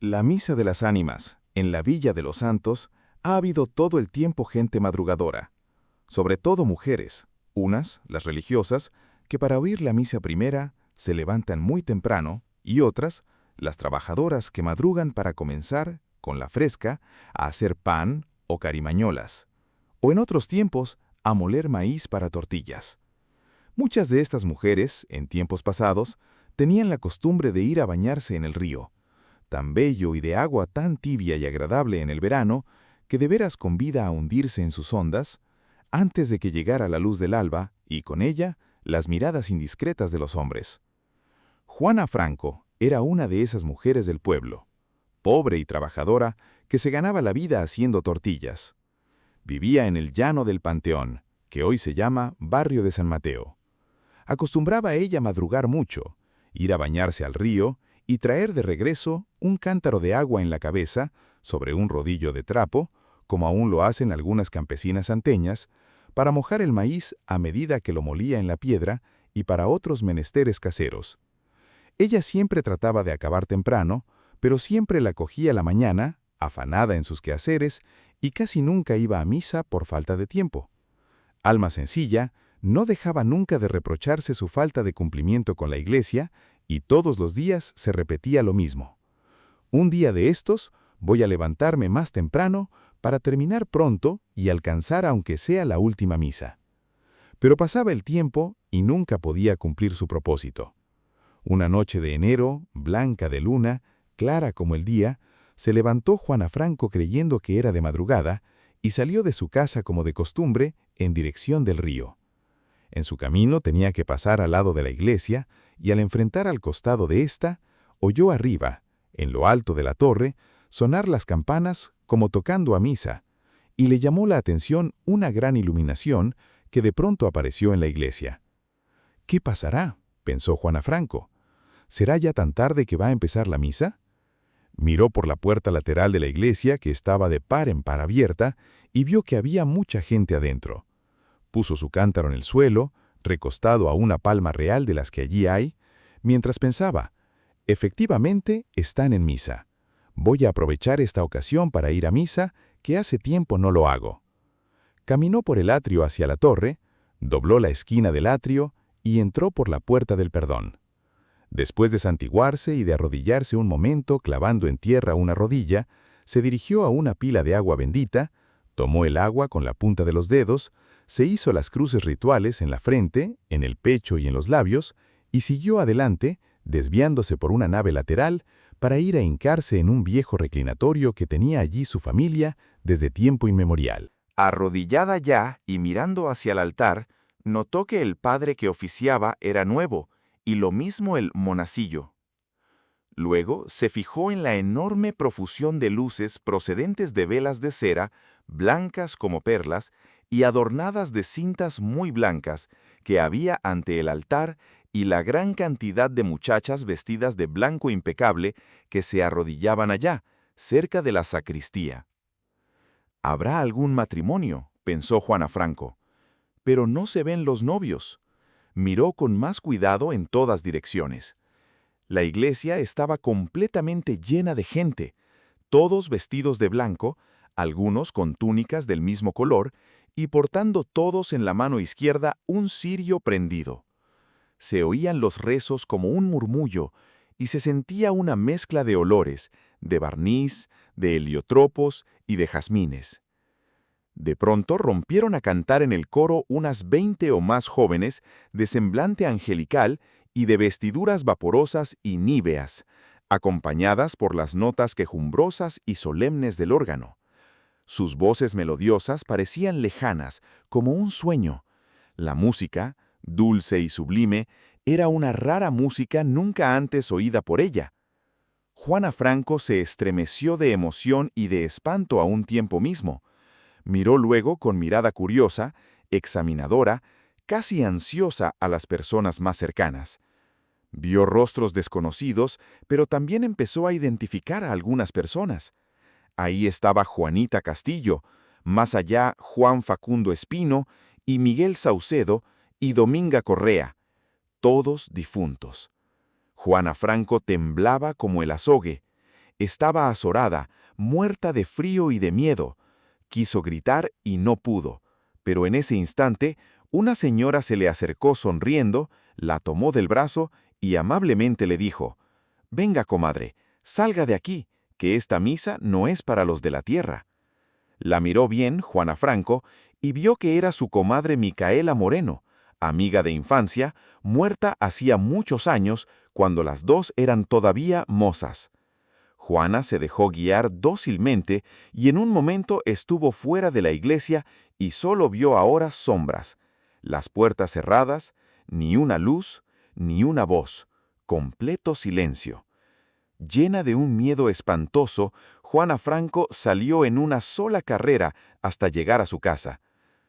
La Misa de las Ánimas, en la Villa de los Santos, ha habido todo el tiempo gente madrugadora, sobre todo mujeres, unas, las religiosas, que para oír la misa primera se levantan muy temprano, y otras, las trabajadoras que madrugan para comenzar, con la fresca, a hacer pan o carimañolas, o en otros tiempos, a moler maíz para tortillas. Muchas de estas mujeres, en tiempos pasados, tenían la costumbre de ir a bañarse en el río, tan bello y de agua tan tibia y agradable en el verano, que de veras convida a hundirse en sus ondas, antes de que llegara la luz del alba, y con ella, las miradas indiscretas de los hombres. Juana Franco era una de esas mujeres del pueblo, pobre y trabajadora, que se ganaba la vida haciendo tortillas. Vivía en el llano del Panteón, que hoy se llama Barrio de San Mateo. Acostumbraba ella madrugar mucho, ir a bañarse al río y traer de regreso un cántaro de agua en la cabeza, sobre un rodillo de trapo, como aún lo hacen algunas campesinas santeñas, para mojar el maíz a medida que lo molía en la piedra y para otros menesteres caseros. Ella siempre trataba de acabar temprano, pero siempre la cogía la mañana, afanada en sus quehaceres, y casi nunca iba a misa por falta de tiempo. Alma sencilla, no dejaba nunca de reprocharse su falta de cumplimiento con la iglesia, y todos los días se repetía lo mismo. Un día de estos, voy a levantarme más temprano para terminar pronto y alcanzar aunque sea la última misa. Pero pasaba el tiempo y nunca podía cumplir su propósito. Una noche de enero, blanca de luna, clara como el día, se levantó Juana Franco creyendo que era de madrugada y salió de su casa como de costumbre en dirección del río. En su camino tenía que pasar al lado de la iglesia y al enfrentar al costado de ésta, oyó arriba, en lo alto de la torre, sonar las campanas como tocando a misa, y le llamó la atención una gran iluminación que de pronto apareció en la iglesia. «¿Qué pasará?», pensó Juana Franco. «¿Será ya tan tarde que va a empezar la misa?». Miró por la puerta lateral de la iglesia, que estaba de par en par abierta, y vio que había mucha gente adentro. Puso su cántaro en el suelo, recostado a una palma real de las que allí hay, mientras pensaba: «Efectivamente, están en misa. Voy a aprovechar esta ocasión para ir a misa, que hace tiempo no lo hago». Caminó por el atrio hacia la torre, dobló la esquina del atrio y entró por la puerta del Perdón. Después de santiguarse y de arrodillarse un momento clavando en tierra una rodilla, se dirigió a una pila de agua bendita, tomó el agua con la punta de los dedos, se hizo las cruces rituales en la frente, en el pecho y en los labios, y siguió adelante, desviándose por una nave lateral, para ir a hincarse en un viejo reclinatorio que tenía allí su familia desde tiempo inmemorial. Arrodillada ya y mirando hacia el altar, notó que el padre que oficiaba era nuevo, y lo mismo el monacillo. Luego se fijó en la enorme profusión de luces procedentes de velas de cera, blancas como perlas, y adornadas de cintas muy blancas, que había ante el altar, y la gran cantidad de muchachas vestidas de blanco impecable que se arrodillaban allá, cerca de la sacristía. «¿Habrá algún matrimonio?», pensó Juana Franco. «Pero no se ven los novios». Miró con más cuidado en todas direcciones. La iglesia estaba completamente llena de gente, todos vestidos de blanco, algunos con túnicas del mismo color, y portando todos en la mano izquierda un cirio prendido. Se oían los rezos como un murmullo, y se sentía una mezcla de olores, de barniz, de heliotropos y de jazmines. De pronto rompieron a cantar en el coro unas 20 o más jóvenes de semblante angelical y de vestiduras vaporosas y níveas, acompañadas por las notas quejumbrosas y solemnes del órgano. Sus voces melodiosas parecían lejanas, como un sueño. La música, dulce y sublime, era una rara música nunca antes oída por ella. Juana Franco se estremeció de emoción y de espanto a un tiempo mismo. Miró luego con mirada curiosa, examinadora, casi ansiosa a las personas más cercanas. Vio rostros desconocidos, pero también empezó a identificar a algunas personas. Ahí estaba Juanita Castillo, más allá Juan Facundo Espino y Miguel Saucedo y Dominga Correa, todos difuntos. Juana Franco temblaba como el azogue. Estaba azorada, muerta de frío y de miedo. Quiso gritar y no pudo, pero en ese instante una señora se le acercó sonriendo, la tomó del brazo y amablemente le dijo: «Venga, comadre, salga de aquí, que esta misa no es para los de la tierra». La miró bien Juana Franco y vio que era su comadre Micaela Moreno, amiga de infancia, muerta hacía muchos años cuando las dos eran todavía mozas. Juana se dejó guiar dócilmente y en un momento estuvo fuera de la iglesia y solo vio ahora sombras, las puertas cerradas, ni una luz, ni una voz, completo silencio. Llena de un miedo espantoso, Juana Franco salió en una sola carrera hasta llegar a su casa.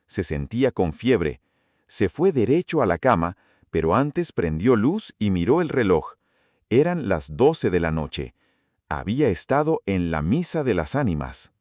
Se sentía con fiebre. Se fue derecho a la cama, pero antes prendió luz y miró el reloj. Eran las 12 de la noche. Había estado en la misa de las ánimas.